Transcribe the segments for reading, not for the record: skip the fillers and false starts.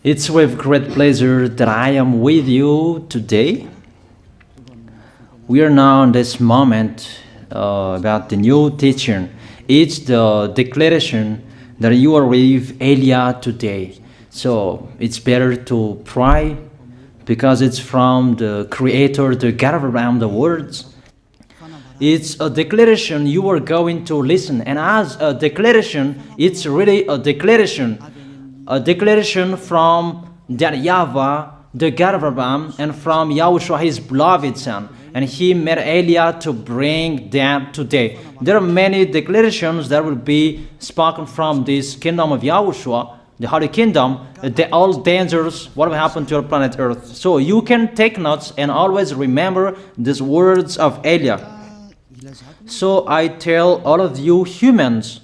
It's with great pleasure that I am with you today. We are now in this moment about the new teaching. It's the declaration that you are with Elia today. So it's better to pray because it's from the Creator, the God of around the words. It's a declaration you are going to listen, and as a declaration, it's really a declaration from that YAHVAH, the God of Abraham, and from YAHOSHUAH, his beloved son. And he made Elia to bring them today. There are many declarations that will be spoken from this kingdom of YAHOSHUAH, the Holy Kingdom, all dangers, what will happen to our planet Earth. So you can take notes and always remember these words of Elia. So I tell all of you humans,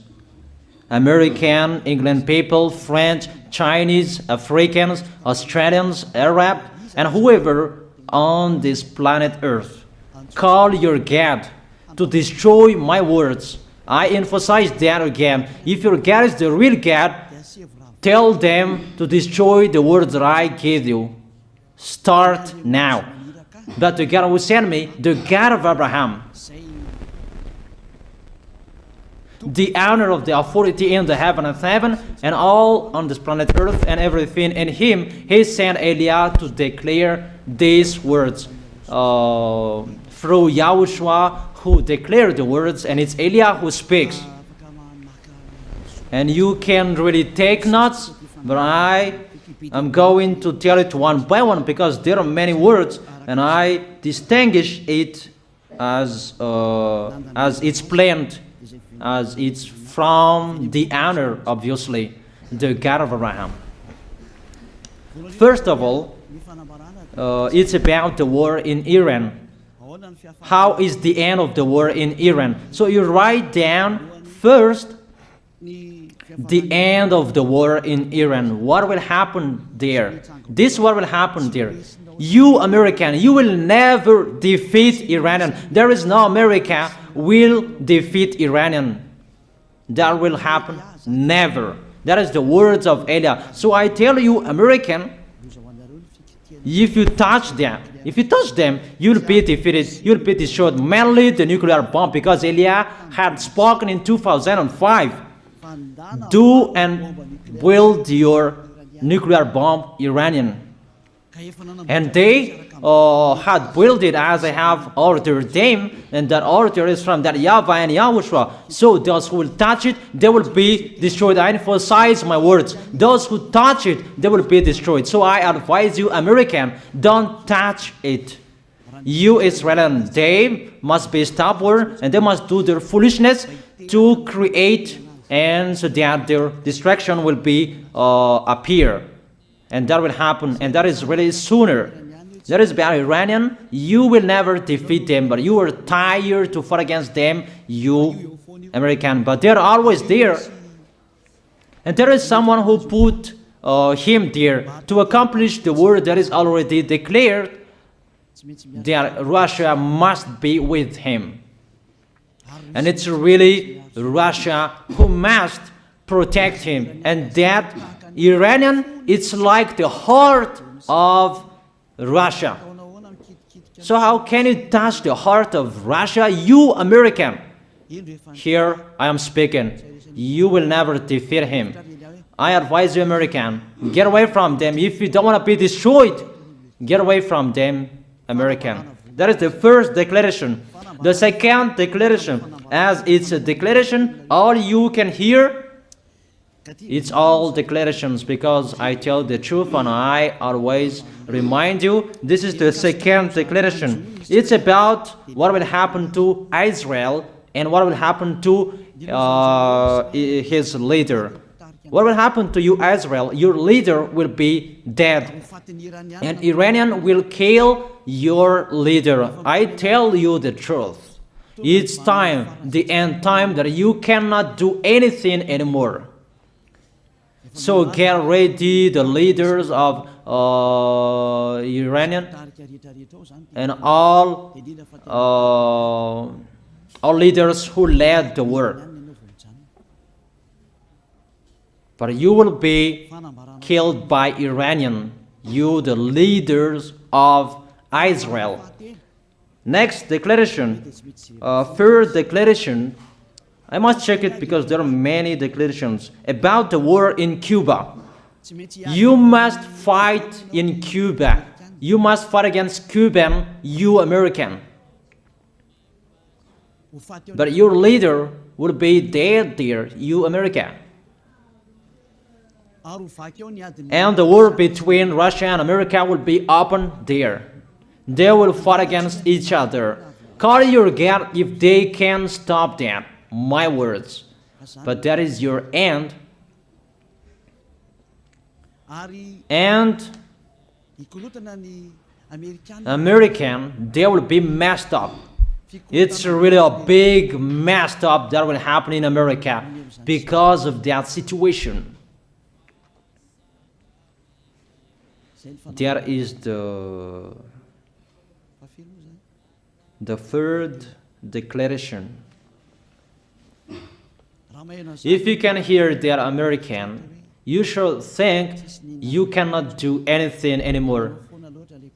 American, England people, French, Chinese, Africans, Australians, Arab, and whoever on this planet Earth, call your God to destroy my words. I emphasize that again. If your God is the real God, tell them to destroy the words that I gave you. Start now. But the God who sent me, the God of Abraham, the honor of the authority in the heaven and heaven, and all on this planet Earth and everything in him, he sent Elia to declare these words through YAHOSHUAH, who declared the words, and it's Elia who speaks. And you can really take notes, but I am going to tell it one by one because there are many words, and I distinguish it as it's planned, as it's from the honor, obviously, the God of Abraham. First of all, it's about the war in Iran. How is the end of the war in Iran? So you write down first the end of the war in Iran. What will happen there? This what will happen there. You American, you will never defeat Iranian. There is no America will defeat Iranian. That will happen never. That is the words of Elia. So I tell you, American, if you touch them, you'll be defeated, you'll be destroyed. Mainly the nuclear bomb, because Elia had spoken in 2005. Do and build your nuclear bomb, Iranian. And they had built it as I have ordered them, and that order is from that YAHVAH and YAHOSHUAH. So those who will touch it, they will be destroyed. I emphasize my words. Those who touch it, they will be destroyed. So I advise you, American, don't touch it. You Israelians, they must be stubborn, and they must do their foolishness to create, and so that their destruction will be appear. And that will happen, and that is really sooner. That is about Iranian. You will never defeat them, but you are tired to fight against them, you American. But they're always there. And there is someone who put him there to accomplish the word that is already declared, that Russia must be with him. And it's really Russia who must protect him. And that Iranian, it's like the heart of Russia. So how can you touch the heart of Russia? You American, here I am speaking, you will never defeat him. I advise you, American, get away from them. If you don't want to be destroyed, get away from them, American. That is the first declaration. The second declaration, as it's a declaration, all you can hear, it's all declarations, because I tell the truth and I always remind you, this is the second declaration. It's about what will happen to Israel and what will happen to his leader. What will happen to you, Israel? Your leader will be dead, and Iranian will kill your leader. I tell you the truth. It's time, the end time, that you cannot do anything anymore. So get ready, the leaders of Iranian and all leaders who led the war. But you will be killed by Iranian, you the leaders of Israel. Next declaration, third declaration, I must check it because there are many declarations about the war in Cuba. You must fight in Cuba. You must fight against Cuban, you American. But your leader will be dead there, you America. And the war between Russia and America will be open there. They will fight against each other. Call your God if they can stop that. My words. But that is your end. And American, they will be messed up. It's really a big messed up that will happen in America because of that situation. There is the third declaration. If you can hear that American, you should think you cannot do anything anymore.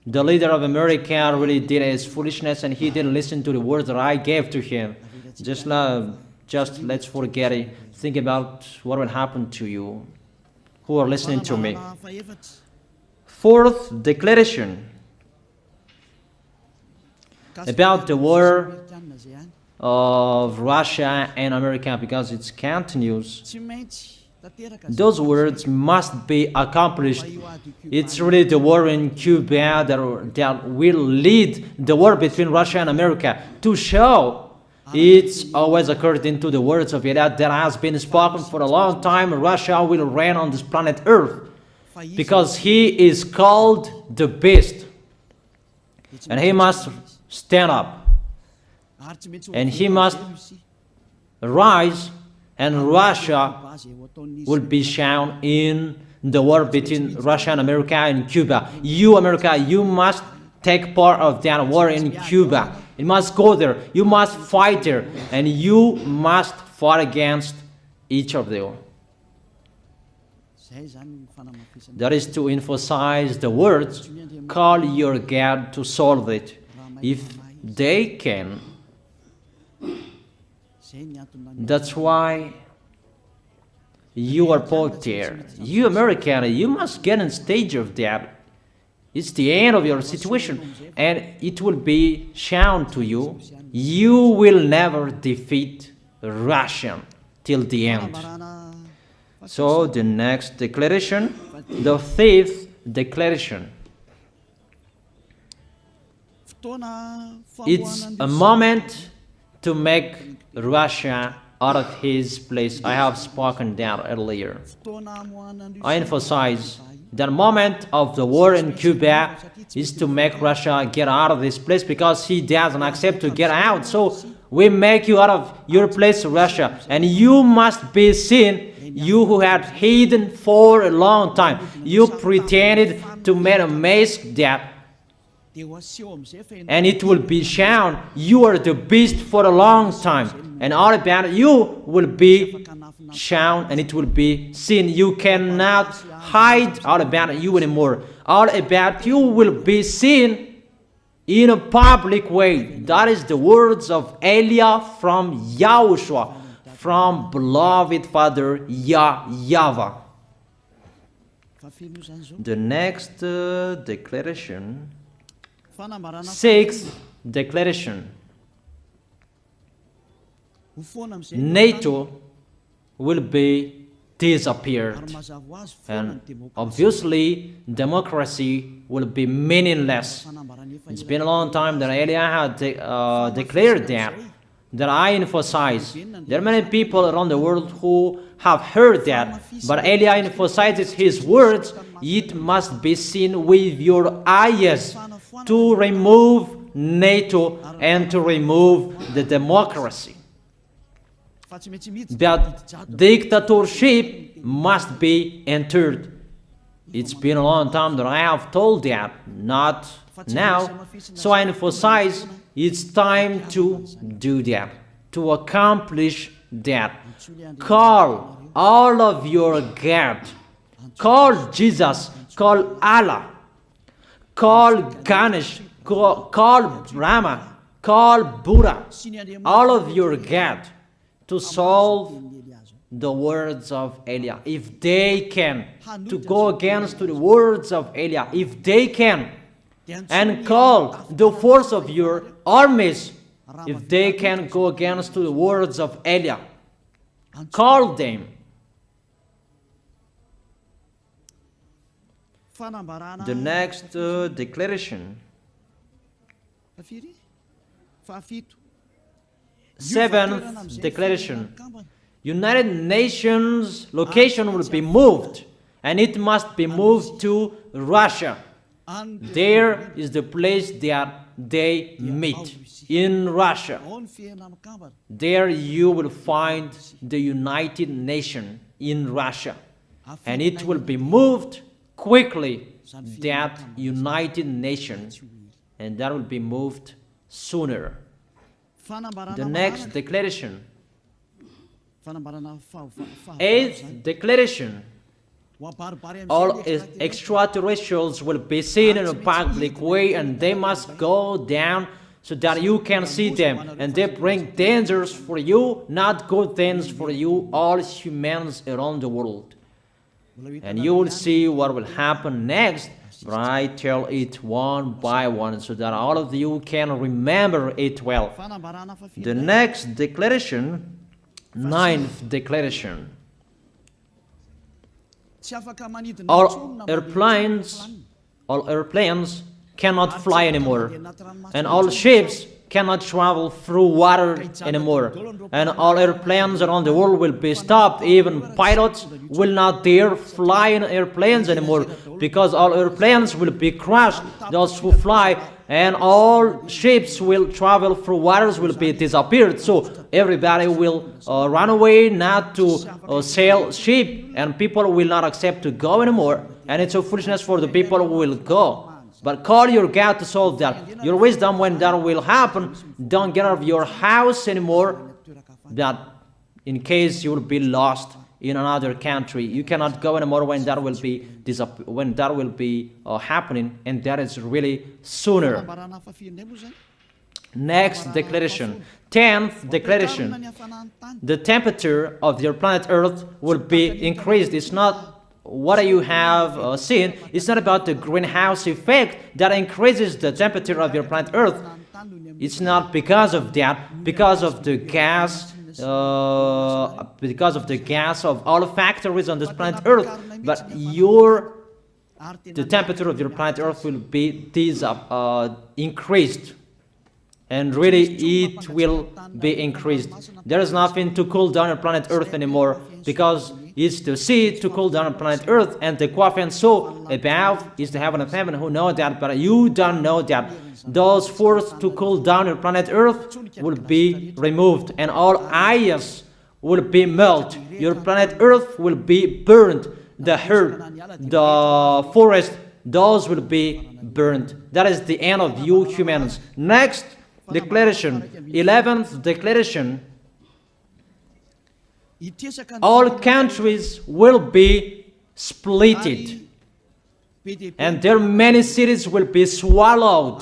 The leader of America really did his foolishness and he didn't listen to the words that I gave to him. Just let's forget it. Think about what will happen to you who are listening to me. Fourth declaration about the war of Russia and America, because it continues. Those words must be accomplished. It's really the war in Cuba that will lead the war between Russia and America to show it's always according to the words of YAH that has been spoken for a long time. Russia will reign on this planet Earth because he is called the beast and he must stand up and he must rise, and Russia will be shown in the war between Russia and America and Cuba. You, America, you must take part of that war in Cuba. You must go there. You must fight there. And you must fight against each of them. That is to emphasize the words, call your God to solve it. If they can, that's why you are put there. You American, you must get in stage of that. It's the end of your situation and it will be shown to you. You will never defeat Russia till the end. So the next declaration, the fifth declaration. It's a moment to make Russia out of his place. I have spoken that earlier. I emphasize the moment of the war in Cuba is to make Russia get out of this place because he doesn't accept to get out. So we make you out of your place, Russia, and you must be seen. You who had hidden for a long time, you pretended to make a mask that, and it will be shown you are the beast for a long time, and all about you will be shown and it will be seen. You cannot hide all about you anymore. All about you will be seen in a public way. That is the words of Elia from YAHOSHUAH, from beloved Father YAHVAH. The next declaration, sixth declaration. NATO will be disappeared, and obviously democracy will be meaningless. It's been a long time that Elia had declared that I emphasize. There are many people around the world who have heard that, but Elia emphasizes his words. It must be seen with your eyes to remove NATO and to remove the democracy. That dictatorship must be entered. It's been a long time that I have told that, not now. So I emphasize it's time to do that, to accomplish that. Call all of your God call Jesus, call Allah, call Ganesh, call Brahma, call Buddha, all of your God, to solve the words of Eliah. If they can, to go against the words of Eliah, if they can, and call the force of your armies, if they can go against the words of Eliah, call them. The next declaration, 7th declaration, United Nations location will be moved, and it must be moved to Russia. There is the place that they meet, in Russia. There you will find the United Nations in Russia, and it will be moved quickly, that United Nations, and that will be moved sooner. The next declaration, 8th declaration, all extraterrestrials will be seen in a public way, and they must go down so that you can see them, and they bring dangers for you, not good things for you, all humans around the world. And you will see what will happen next, but I tell it one by one so that all of you can remember it well. The next declaration, 9th declaration, all airplanes cannot fly anymore, and all ships cannot travel through water anymore, and all airplanes around the world will be stopped. Even pilots will not dare fly in airplanes anymore, because all airplanes will be crashed, those who fly, and all ships will travel through waters will be disappeared. So everybody will run away not to sail ship, and people will not accept to go anymore, and it's a foolishness for the people who will go. But call your God to solve that. Your wisdom when that will happen. Don't get out of your house anymore, that in case you will be lost in another country. You cannot go anymore when that will be happening, and that is really sooner. Next declaration, 10th declaration, the temperature of your planet Earth will be increased. It's not what you have seen. It's not about the greenhouse effect that increases the temperature of your planet Earth. It's not because of that, because of the gas, of all factories on this planet Earth. But the temperature of your planet Earth will be increased, and really it will be increased. There is nothing to cool down your planet Earth anymore, because it's the sea to cool down planet Earth, and the Quaf and so above is the heaven of heaven, who know that, but you don't know that. Those forces to cool down your planet Earth will be removed, and all ice will be melted. Your planet Earth will be burned. The earth, the forest, those will be burned. That is the end of you humans. Next declaration, 11th declaration, all countries will be splitted, and their many cities will be swallowed.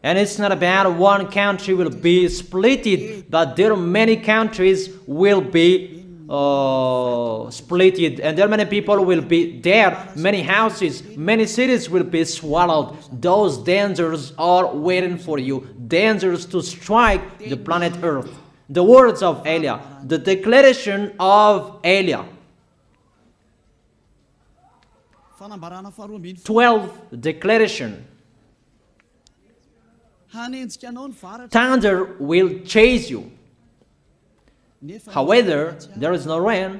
And it's not about one country will be splitted, but there are many countries will be splitted, and there many people will be dead, many houses, many cities will be swallowed. Those dangers are waiting for you, dangers to strike the planet Earth. The words of Eliah, the declaration of Eliah. 12th declaration. Thunder will chase you. However, there is no rain.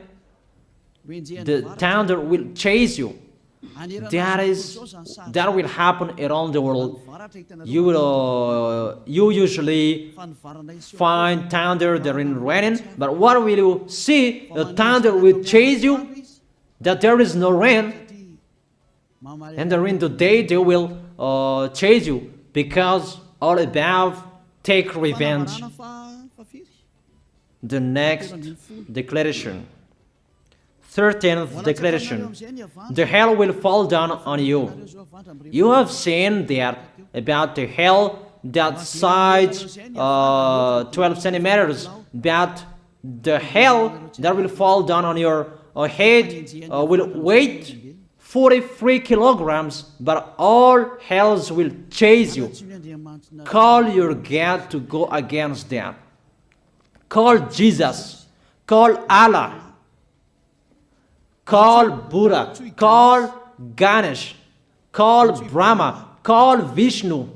The thunder will chase you. That will happen around the world. You usually find thunder during raining, but what will you see? The thunder will chase you, that there is no rain, and during the day they will chase you, because all above take revenge. The next declaration, 13th declaration. The hell will fall down on you. You have seen that about the hell that size 12 centimeters, that the hell that will fall down on your head will weigh 43 kilograms, but all hells will chase you. Call your God to go against that. Call Jesus. Call Allah. Call Buddha. Call Ganesh. Call Brahma. Call Vishnu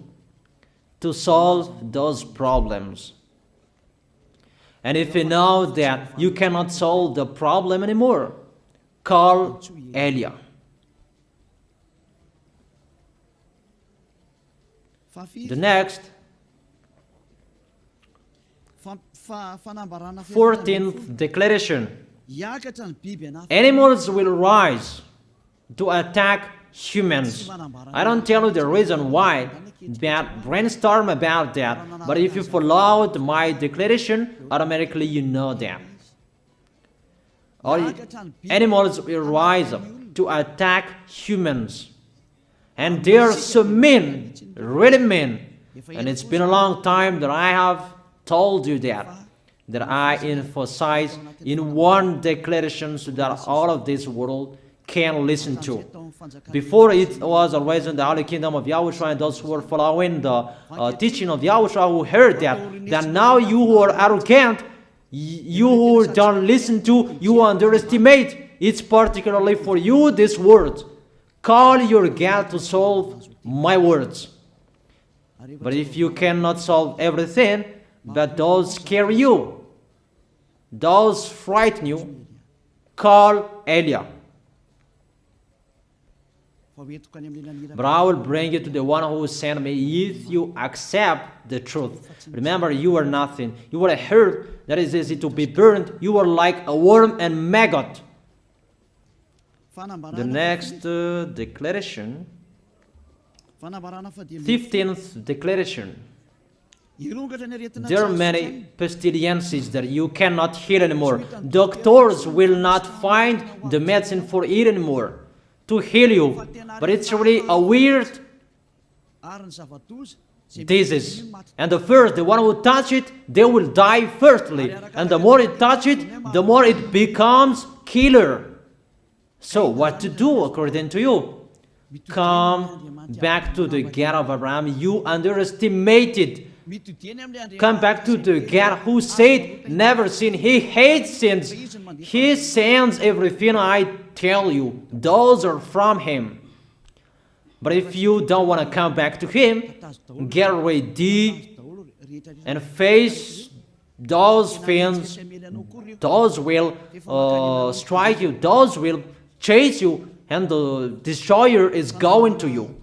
to solve those problems. And if you know that you cannot solve the problem anymore, call Elia. The next, 14th declaration. Animals will rise to attack humans. I don't tell you the reason why, but brainstorm about that. But if you followed my declaration, automatically you know that. All animals will rise up to attack humans. And they are so mean, really mean. And it's been a long time that I have told you that I emphasize in one declaration so that all of this world can listen to. Before it was always in the Holy Kingdom of Yahushua, and those who were following the teaching of Yahushua who heard that now you who are arrogant, you who don't listen to, you underestimate. It's particularly for you, this word. Call your God to solve my words. But if you cannot solve everything, but those scare you, those frighten you, call Elia. But I will bring you to the one who sent me if you accept the truth. Remember, you are nothing. You are a herb that is easy to be burned. You are like a worm and maggot. The next declaration, 15th declaration. There are many pestilences that you cannot heal anymore. Doctors will not find the medicine for it anymore to heal you. But it's really a weird disease. And the one who touch it, they will die firstly. And the more it touch it, the more it becomes killer. So what to do according to you? Come back to the God of Abraham. You underestimated. Come back to the God who said, never sin. He hates sins. He sends everything I tell you. Those are from him. But if you don't want to come back to him, get ready and face those things. Those will strike you. Those will chase you, and the destroyer is going to you.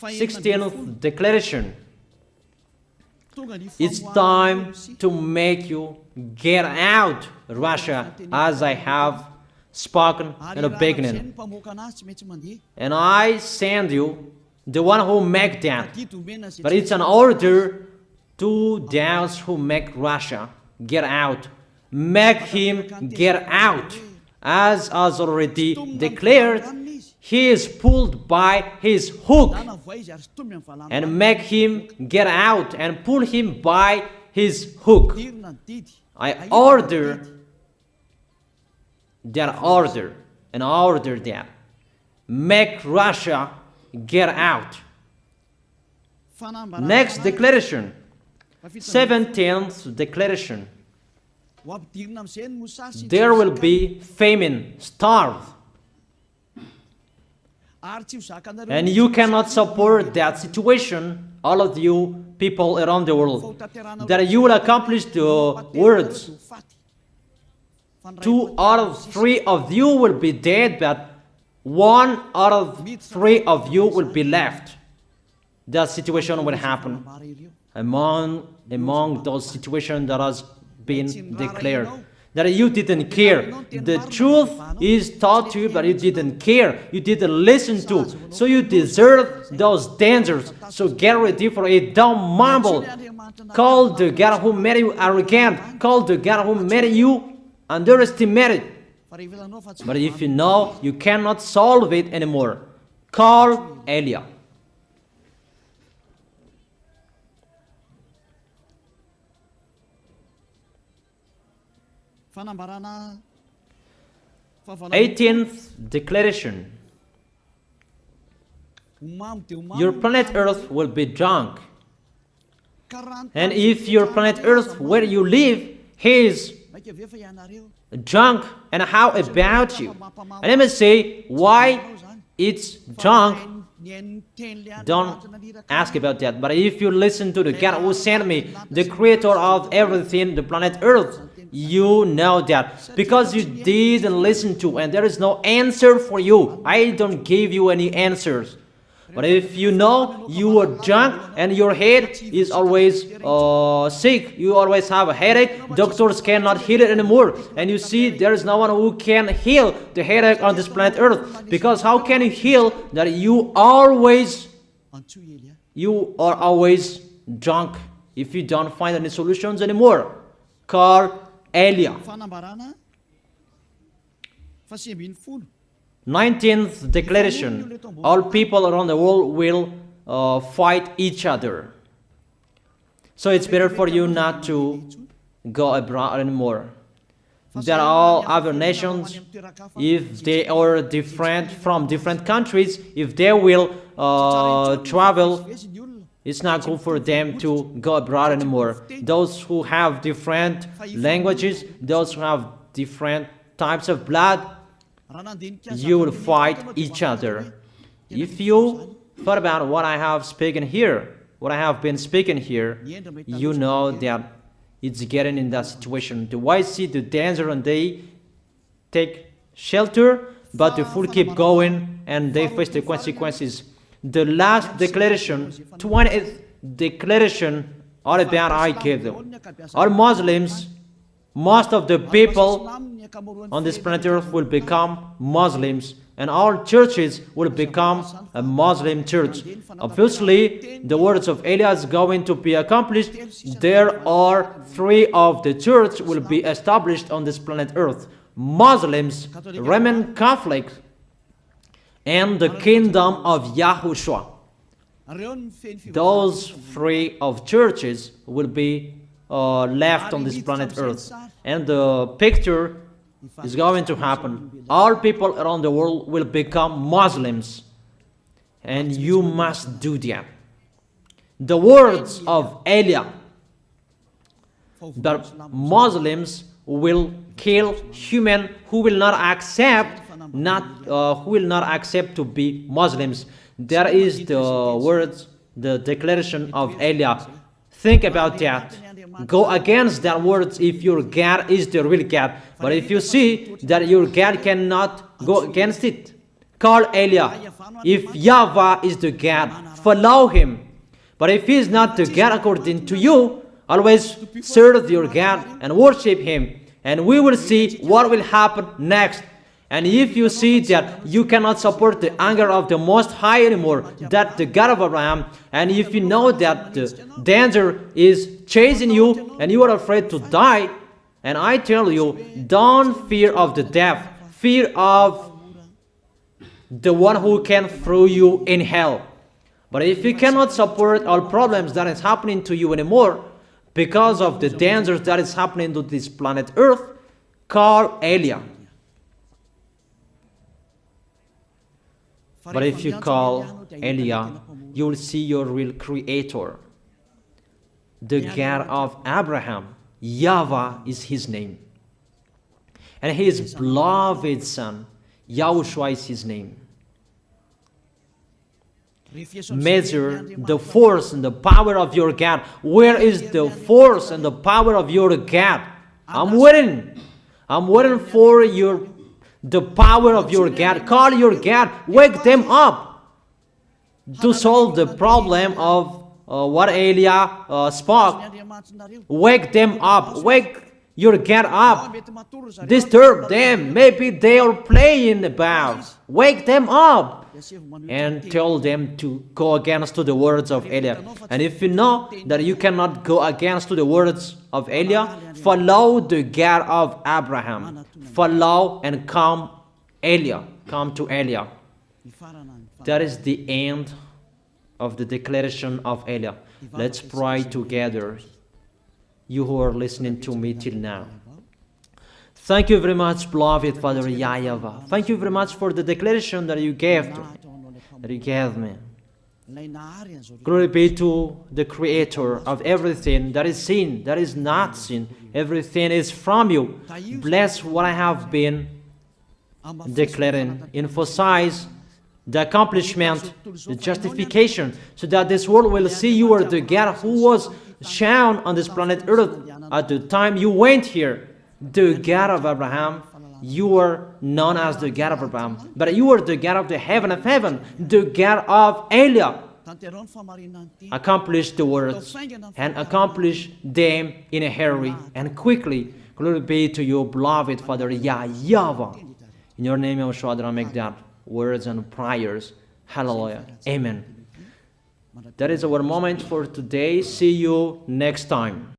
16th declaration. It's time to make you get out, Russia, as I have spoken in the beginning. And I send you the one who make that. But it's an order to those who make Russia get out. Make him get out. As already declared, he is pulled by his hook, and make him get out and pull him by his hook. I order that. Make Russia get out. Next declaration, 17th declaration. There will be famine, starve. And you cannot support that situation, all of you people around the world, that you will accomplish the words. 2 out of 3 of you will be dead, but 1 out of 3 of you will be left. That situation will happen among those situations that has been declared. That you didn't care. The truth is taught to you, but you didn't care. You didn't listen to. So you deserve those dangers. So get ready for it. Don't mumble. Call the God who made you arrogant. Call the God who made you underestimate it. But if you know you cannot solve it anymore, call Eliah. Eighteenth declaration. Your planet Earth will be drunk. And if your planet Earth where you live is drunk, and how about you? And let me say why it's drunk. Don't ask about that. But if you listen to the God who sent me, the creator of everything, the planet Earth, you know that. Because you didn't listen to, and there is no answer for you. I don't give you any answers. But if you know you are drunk and your head is always sick, you always have a headache, doctors cannot heal it anymore. And you see there is no one who can heal the headache on this planet Earth. Because how can you heal that you are always drunk if you don't find any solutions anymore? Call Eliah. 19th declaration. All people around the world will fight each other. So it's better for you not to go abroad anymore. There are all other nations, if they are different from different countries, if they will travel, it's not good for them to go abroad anymore. Those who have different languages, those who have different types of blood, you will fight each other. If you thought about what I have spoken here, what I have been speaking here, you know that it's getting in that situation. The wise see the danger and they take shelter, but the fool keep going and they face the consequences. The last declaration, 20th declaration, all about I gave them. All Muslims, most of the people on this planet Earth will become Muslims, and all churches will become a Muslim church. Obviously, the words of Eliah is going to be accomplished. There are 3 of the church will be established on this planet Earth: Muslims, Roman Catholics, and the kingdom of YAHOSHUAH. Those 3 of churches will be left on this planet Earth, and the picture is going to happen. All people around the world will become Muslims, and you must do that. The words of Eliah, that Muslims will kill human who will not accept to be Muslims. That is the words, the declaration of Eliah. Think about that. Go against that words if your God is the real God. But if you see that your God cannot go against it, call Eliah. If YAHVAH is the God, follow him. But if he is not the God according to you, always serve your God and worship him. And we will see what will happen next. And if you see that you cannot support the anger of the Most High anymore, that the God of Abraham, and if you know that the danger is chasing you and you are afraid to die, and I tell you, don't fear of the death, fear of the one who can throw you in hell. But if you cannot support all problems that is happening to you anymore, because of the dangers that is happening to this planet Earth, call Eliah. But if you call Eliah, you will see your real creator, the God of Abraham. YAHVAH is his name. And his beloved son, YAHOSHUAH is his name. Measure the force and the power of your God. Where is the force and the power of your God? I'm waiting. I'm waiting for the power of your God. Call your God. Wake them up to solve the problem of what Eliah spoke. Wake them up. Wake You get up, disturb them. Maybe they are playing about. Wake them up and tell them to go against to the words of Eliah. And if you know that you cannot go against to the words of Eliah, follow the God of Abraham. Follow and come Eliah. Come to Eliah. That is the end of the declaration of Eliah. Let's pray together. You who are listening to me till now. Thank you very much, beloved Father YAHVAH. Thank you very much for the declaration that you gave to me, that you gave me. Glory be to the Creator of everything that is seen, that is not seen. Everything is from you. Bless what I have been declaring. Emphasize the accomplishment, the justification, so that this world will see you are the God who was shown on this planet Earth at the time you went here. The God of Abraham. You are known as the God of Abraham, but you are the God of the heaven of heaven, the God of Eliah. Accomplish the words and accomplish them in a hurry and quickly. Glory be to you, beloved Father YAHVAH. In your name, YAHOSHUAH, I make that words and prayers. Hallelujah. Amen. That is our moment for today. See you next time.